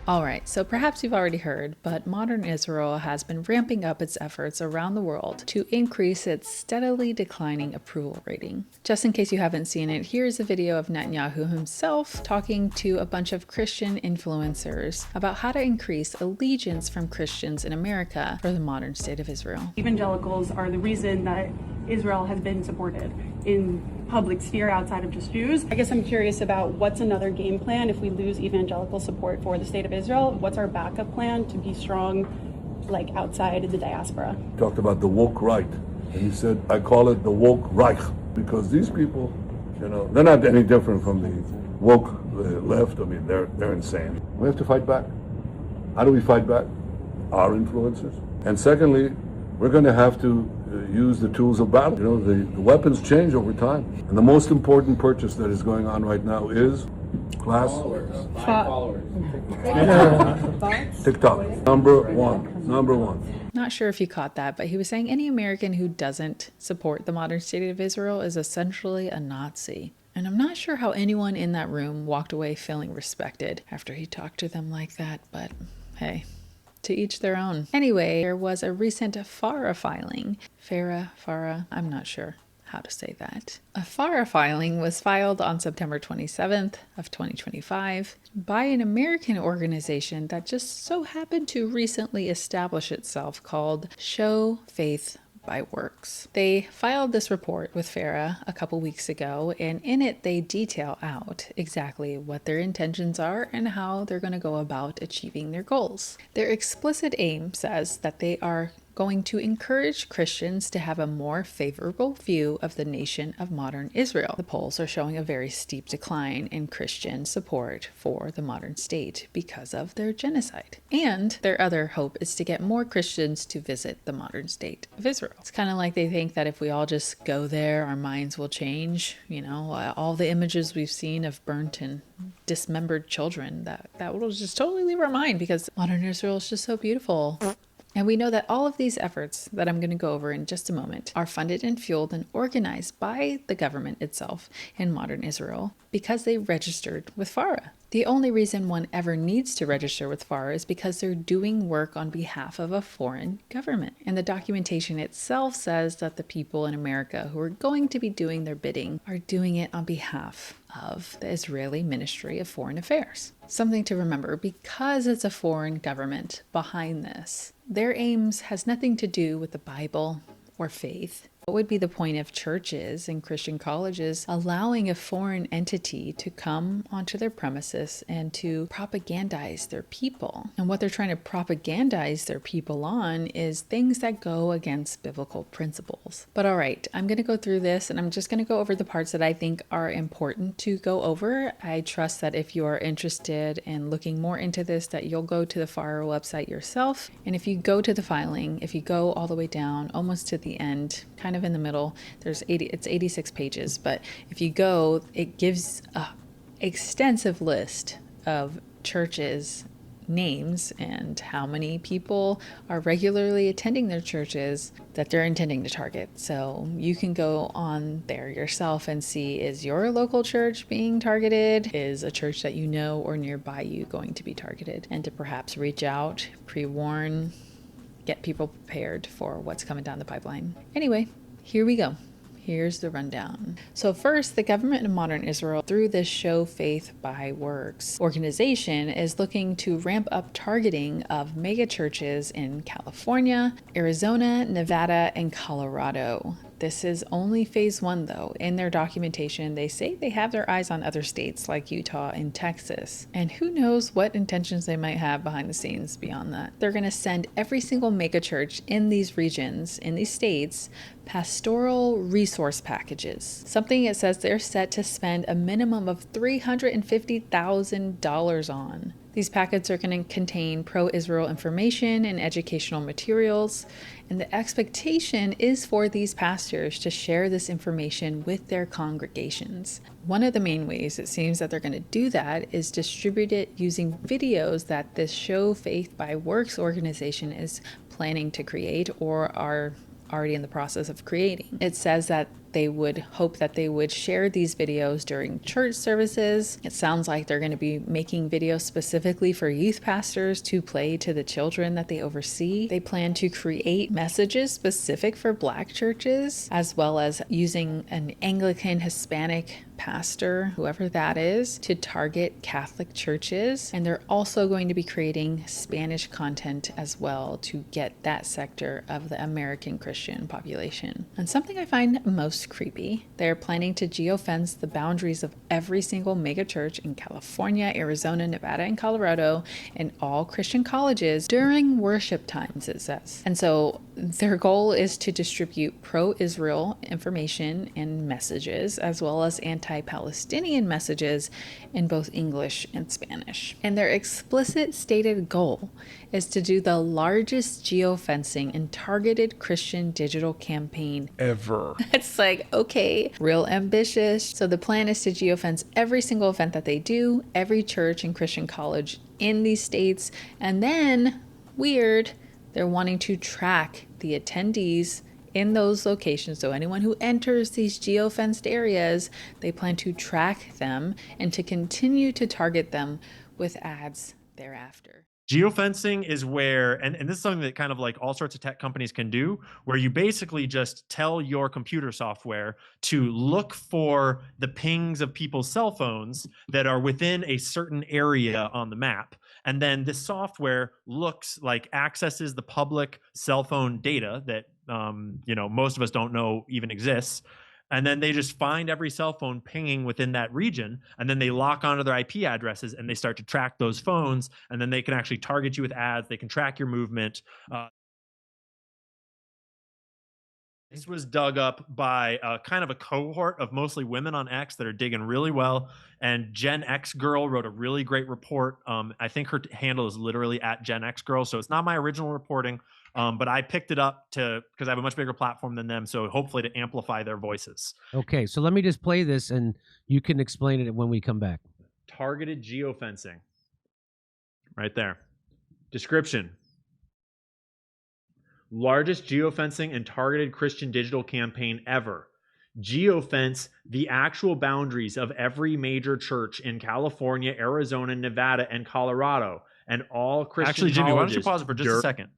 Alright, so perhaps you've already heard, but modern Israel has been ramping up its efforts around the world to increase its steadily declining approval rating. Just in case you haven't seen it, here's a video of Netanyahu himself talking to a bunch of Christian influencers about how to increase allegiance from Christians in America for the modern state of Israel. Evangelicals are the reason that Israel has been supported in public sphere outside of just Jews. I guess I'm curious about what's another game plan if we lose evangelical support for the state of Israel. What's our backup plan to be strong, like outside the diaspora? Talked about the woke right, and he said, I call it the woke Reich, because these people, they're not any different from the woke left. I mean, they're insane. We have to fight back. How do we fight back? Our influences. And secondly, we're going to have to use the tools of battle. The weapons change over time. And the most important purchase that is going on right now is followers. TikTok. Number one. Not sure if you caught that, but he was saying any American who doesn't support the modern state of Israel is essentially a Nazi. And I'm not sure how anyone in that room walked away feeling respected after he talked to them like that, but hey. To each their own. Anyway, there was a recent FARA filing. FARA, I'm not sure how to say that. A FARA filing was filed on September 27th of 2025 by an American organization that just so happened to recently establish itself called Show Faith by Works. They filed this report with FARA a couple weeks ago, and in it they detail out exactly what their intentions are and how they're going to go about achieving their goals. Their explicit aim says that they are going to encourage Christians to have a more favorable view of the nation of modern Israel. The polls are showing a very steep decline in Christian support for the modern state because of their genocide. And their other hope is to get more Christians to visit the modern state of Israel. It's kind of like they think that if we all just go there, our minds will change. All the images we've seen of burnt and dismembered children, that will just totally leave our mind because modern Israel is just so beautiful. And we know that all of these efforts that I'm going to go over in just a moment are funded and fueled and organized by the government itself in modern Israel because they registered with FARA. The only reason one ever needs to register with FARA is because they're doing work on behalf of a foreign government. And the documentation itself says that the people in America who are going to be doing their bidding are doing it on behalf of the Israeli Ministry of Foreign Affairs. Something to remember, because it's a foreign government behind this, their aims has nothing to do with the Bible or faith. What would be the point of churches and Christian colleges allowing a foreign entity to come onto their premises and to propagandize their people? And what they're trying to propagandize their people on is things that go against biblical principles. But all right, I'm going to go through this and I'm just going to go over the parts that I think are important to go over. I trust that if you are interested in looking more into this, that you'll go to the FARA website yourself. And if you go to the filing, if you go all the way down, almost to the end, kind of in the middle, it's 86 pages, but if you go, it gives an extensive list of churches' names and how many people are regularly attending their churches that they're intending to target. So you can go on there yourself and see, is your local church being targeted? Is a church that you know or nearby you going to be targeted? And to perhaps reach out, pre-warn, get people prepared for what's coming down the pipeline. Anyway, here we go. Here's the rundown. So first, the government in modern Israel, through this Show Faith by Works organization, is looking to ramp up targeting of mega churches in California, Arizona, Nevada, and Colorado. This is only phase one, though. In their documentation, they say they have their eyes on other states like Utah and Texas. And who knows what intentions they might have behind the scenes beyond that. They're going to send every single megachurch in these regions, in these states, pastoral resource packages. Something it says they're set to spend a minimum of $350,000 on. These packets are going to contain pro-Israel information and educational materials, and the expectation is for these pastors to share this information with their congregations. One of the main ways it seems that they're going to do that is distribute it using videos that this Show Faith by Works organization is planning to create or are already in the process of creating. It says that They would hope that they would share these videos during church services. It sounds like they're going to be making videos specifically for youth pastors to play to the children that they oversee. They plan to create messages specific for Black churches, as well as using an Anglican Hispanic pastor, whoever that is, to target Catholic churches. And they're also going to be creating Spanish content as well to get that sector of the American Christian population. And something I find most creepy, they're planning to geofence the boundaries of every single mega church in California, Arizona, Nevada, and Colorado, and all Christian colleges during worship times, it says. And so their goal is to distribute pro-Israel information and messages, as well as anti-Palestinian messages in both English and Spanish. And their explicit stated goal is to do the largest geofencing and targeted Christian digital campaign ever. It's like, okay, real ambitious. So the plan is to geofence every single event that they do, every church and Christian college in these states, and then, weird, they're wanting to track the attendees in those locations. So anyone who enters these geofenced areas, they plan to track them and to continue to target them with ads thereafter. Geofencing is where, and this is something that kind of like all sorts of tech companies can do, where you basically just tell your computer software to look for the pings of people's cell phones that are within a certain area on the map. And then this software accesses the public cell phone data that, most of us don't know even exists. And then they just find every cell phone pinging within that region, and then they lock onto their IP addresses and they start to track those phones, and then they can actually target you with ads. They can track your movement. This was dug up by kind of a cohort of mostly women on X that are digging really well. And Gen X Girl wrote a really great report. I think her handle is literally at Gen X Girl. So it's not my original reporting, but I picked it up because I have a much bigger platform than them. So hopefully to amplify their voices. Okay, so let me just play this and you can explain it when we come back. Targeted geofencing. Right there. Description. Largest geofencing and targeted Christian digital campaign ever. Geofence the actual boundaries of every major church in California, Arizona, Nevada, and Colorado, and all Christian Actually, Jimmy, why don't you colleges pause it for just a second?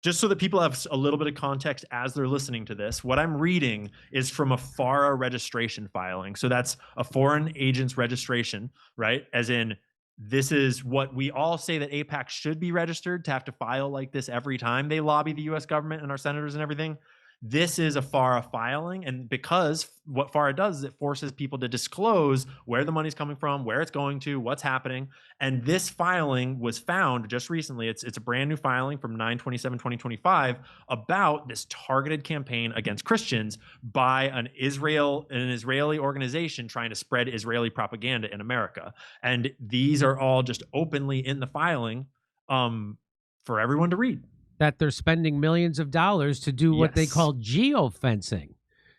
Just so that people have a little bit of context as they're listening to this. What I'm reading is from a FARA registration filing. So that's a foreign agent's registration, right? As in, this is what we all say that AIPAC should be registered to have to file like this every time they lobby the US government and our senators and everything. This is a FARA filing, and because what FARA does is it forces people to disclose where the money's coming from, where it's going to, what's happening. And this filing was found just recently. It's a brand new filing from 9/27/2025 about this targeted campaign against Christians by an Israeli organization trying to spread Israeli propaganda in America. And these are all just openly in the filing for everyone to read. That they're spending millions of dollars to do what they call geofencing.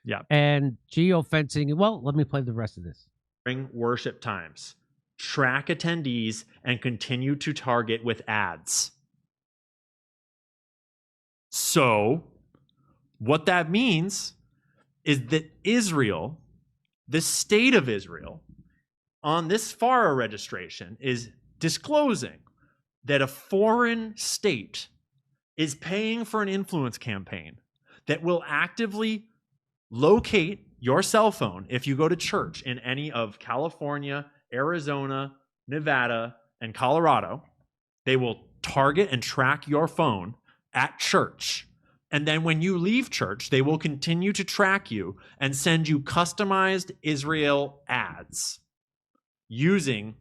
Yeah. And geofencing, well, let me play the rest of this. During worship times, track attendees and continue to target with ads. So, what that means is that Israel, the state of Israel, on this FARA registration is disclosing that a foreign state is paying for an influence campaign that will actively locate your cell phone if you go to church in any of California, Arizona, Nevada, and Colorado. They will target and track your phone at church. And then when you leave church, they will continue to track you and send you customized Israel ads using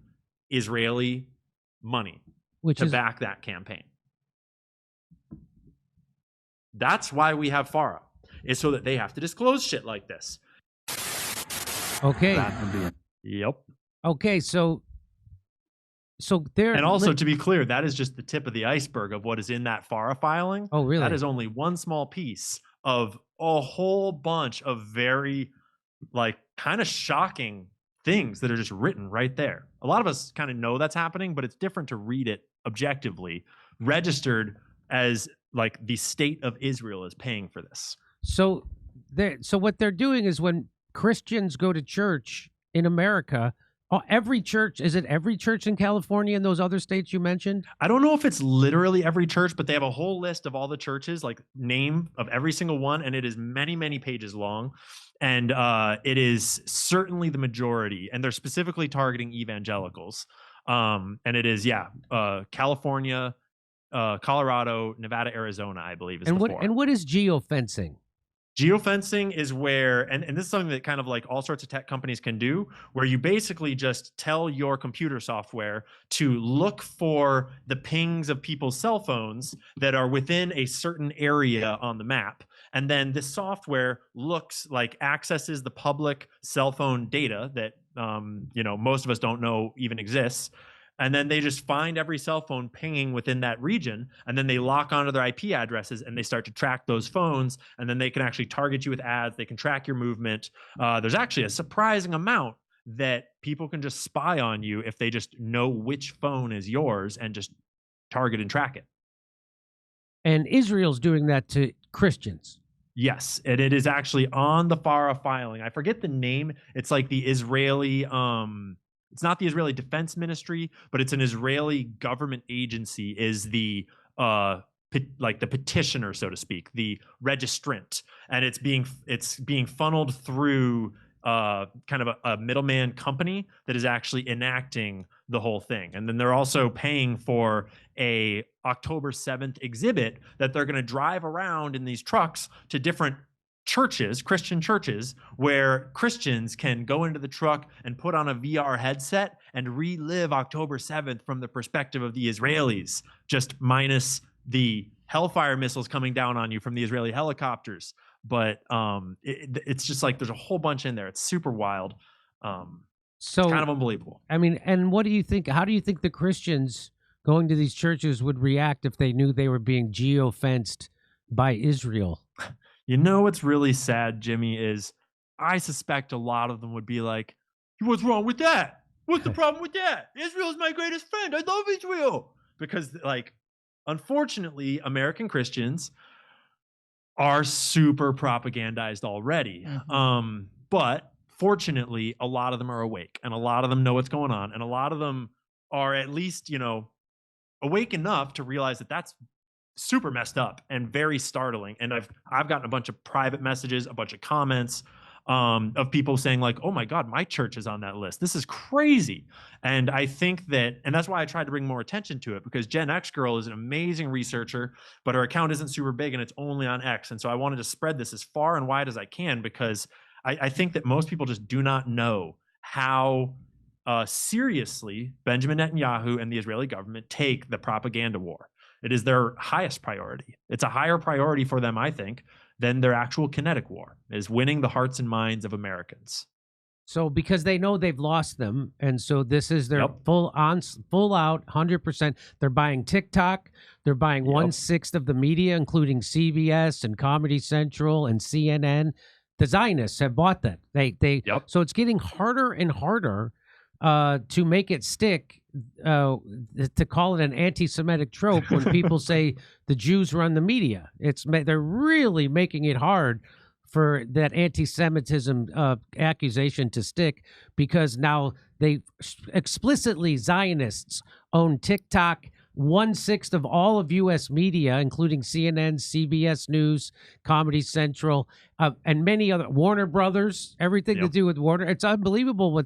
Israeli money to back that campaign. That's why we have FARA, is so that they have to disclose shit like this. Okay. Yep. Okay, so there. And also, to be clear, that is just the tip of the iceberg of what is in that FARA filing. Oh, really? That is only one small piece of a whole bunch of very, kind of shocking things that are just written right there. A lot of us kind of know that's happening, but it's different to read it objectively, registered as the state of Israel is paying for this. So So what they're doing is when Christians go to church in America, every church, is it every church in California and those other states you mentioned? I don't know if it's literally every church, but they have a whole list of all the churches, like name of every single one, and it is many, many pages long. And it is certainly the majority, and they're specifically targeting evangelicals. And it is, California, Colorado, Nevada, Arizona, I believe is four. And what is geofencing? Geofencing is where, and this is something that kind of like all sorts of tech companies can do, where you basically just tell your computer software to look for the pings of people's cell phones that are within a certain area on the map. And then this software accesses the public cell phone data that, most of us don't know even exists. And then they just find every cell phone pinging within that region, and then they lock onto their IP addresses and they start to track those phones, and then they can actually target you with ads. They can track your movement. There's actually a surprising amount that people can just spy on you if they just know which phone is yours and just target and track it. And Israel's doing that to Christians. Yes, and it is actually on the FARA filing. I forget the name. It's like the Israeli... it's not the Israeli Defense Ministry, but it's an Israeli government agency, is the the petitioner, so to speak, the registrant, and it's being funneled through kind of a middleman company that is actually enacting the whole thing. And then they're also paying for a October 7th exhibit that they're going to drive around in these trucks to different churches, Christian churches, where Christians can go into the truck and put on a VR headset and relive October 7th from the perspective of the Israelis, just minus the Hellfire missiles coming down on you from the Israeli helicopters. But it's just like there's a whole bunch in there. It's super wild. So it's kind of unbelievable. I mean, and what do you think? How do you think the Christians going to these churches would react if they knew they were being geofenced by Israel? You know what's really sad, Jimmy, is I suspect a lot of them would be like, what's wrong with that? What's the problem with that? Israel's my greatest friend. I love Israel. Because, unfortunately, American Christians are super propagandized already. Mm-hmm. But fortunately, a lot of them are awake, and a lot of them know what's going on, and a lot of them are at least, awake enough to realize that that's super messed up and very startling. And I've gotten a bunch of private messages, a bunch of comments of people saying like, oh my God, my church is on that list. This is crazy. And I think and that's why I tried to bring more attention to it, because Gen X Girl is an amazing researcher, but her account isn't super big and it's only on X. And so I wanted to spread this as far and wide as I can, because I think that most people just do not know how seriously Benjamin Netanyahu and the Israeli government take the propaganda war. It is their highest priority. It's a higher priority for them, I think, than their actual kinetic war, is winning the hearts and minds of Americans. So because they know they've lost them, and so this is their full out 100%. They're buying TikTok. They're buying 1/6 of the media, including CBS and Comedy Central and CNN. The Zionists have bought that. So it's getting harder and harder to make it stick. To call it an anti-Semitic trope when people say the Jews run the media. They're really making it hard for that anti-Semitism accusation to stick, because now they explicitly, Zionists own TikTok, 1/6 of all of U.S. media, including CNN, CBS News, Comedy Central, and many other, Warner Brothers, everything to do with Warner. It's unbelievable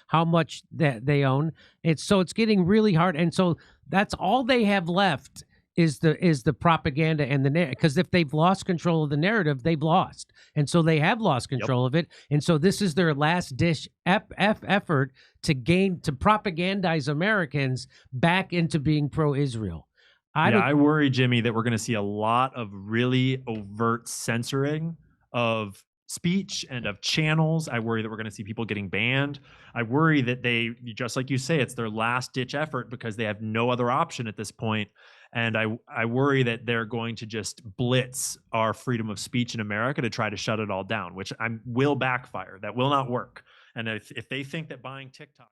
how much that they own. It's getting really hard, and so that's all they have left is the propaganda and the narrative. Because if they've lost control of the narrative, they've lost, and so they have lost control of it. And so this is their last dish effort to propagandize Americans back into being pro-Israel. I worry, Jimmy, that we're going to see a lot of really overt censoring of speech and of channels. I worry that we're going to see people getting banned. I worry that they, just like you say, it's their last ditch effort because they have no other option at this point. And I worry that they're going to just blitz our freedom of speech in America to try to shut it all down, which will backfire. That will not work. And if they think that buying TikTok...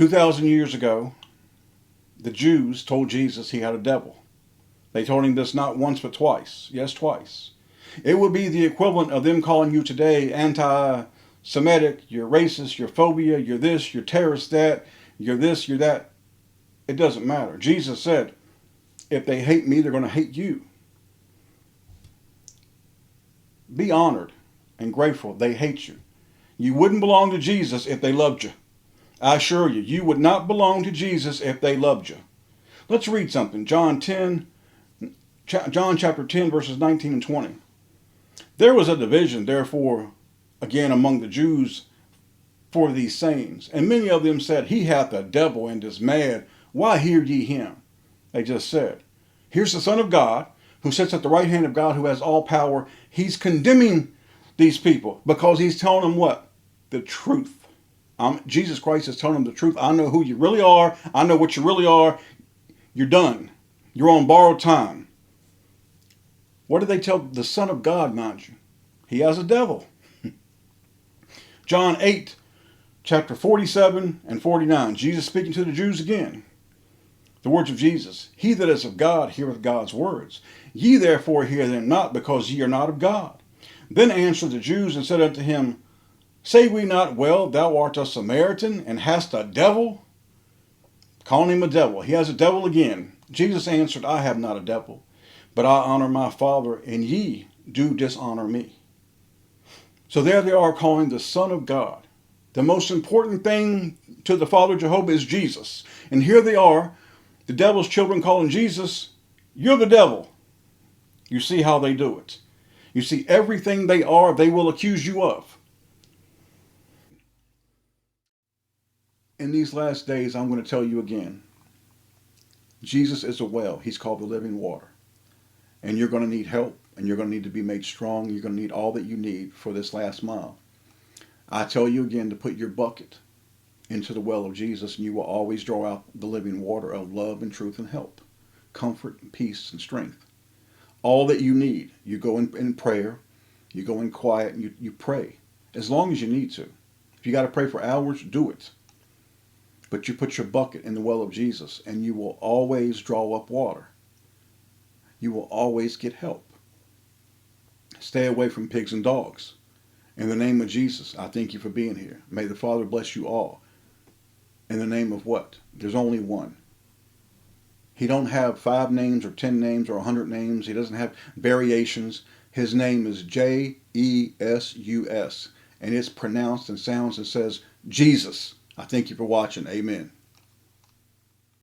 2,000 years ago, the Jews told Jesus he had a devil. They told him this not once but twice. Yes, twice. It would be the equivalent of them calling you today anti-Semitic, you're racist, you're phobia, you're this, you're terrorist, that, you're this, you're that. It doesn't matter. Jesus said, if they hate me, they're going to hate you. Be honored and grateful they hate you. You wouldn't belong to Jesus if they loved you. I assure you, you would not belong to Jesus if they loved you. Let's read something. John chapter 10, verses 19 and 20. There was a division, therefore, again among the Jews for these sayings. And many of them said, he hath a devil and is mad. Why hear ye him? They just said, here's the Son of God, who sits at the right hand of God, who has all power. He's condemning these people because he's telling them what? The truth. Jesus Christ is telling them the truth. I know who you really are. I know what you really are. You're done. You're on borrowed time. What did they tell the Son of God, mind you? He has a devil. John 8, chapter 47 and 49. Jesus speaking to the Jews again. The words of Jesus. He that is of God heareth God's words. Ye therefore hear them not, because ye are not of God. Then answered the Jews and said unto him, say we not well, thou art a Samaritan, and hast a devil? Calling him a devil. He has a devil again. Jesus answered, I have not a devil, but I honor my Father, and ye do dishonor me. So there they are calling the Son of God. The most important thing to the Father Jehovah is Jesus. And here they are, the devil's children calling Jesus, you're the devil. You see how they do it. You see, everything they are, they will accuse you of. In these last days, I'm going to tell you again, Jesus is a well. He's called the living water. And you're going to need help, and you're going to need to be made strong. You're going to need all that you need for this last mile. I tell you again to put your bucket into the well of Jesus, and you will always draw out the living water of love and truth and help, comfort and peace and strength. All that you need, you go in prayer, you go in quiet, and you pray as long as you need to. If you got to pray for hours, do it. But you put your bucket in the well of Jesus, and you will always draw up water. You will always get help. Stay away from pigs and dogs. In the name of Jesus, I thank you for being here. May the Father bless you all. In the name of what? There's only one. He don't have 5 names or 10 names or 100 names. He doesn't have variations. His name is J-E-S-U-S. And it's pronounced and sounds and says, Jesus. I thank you for watching. Amen.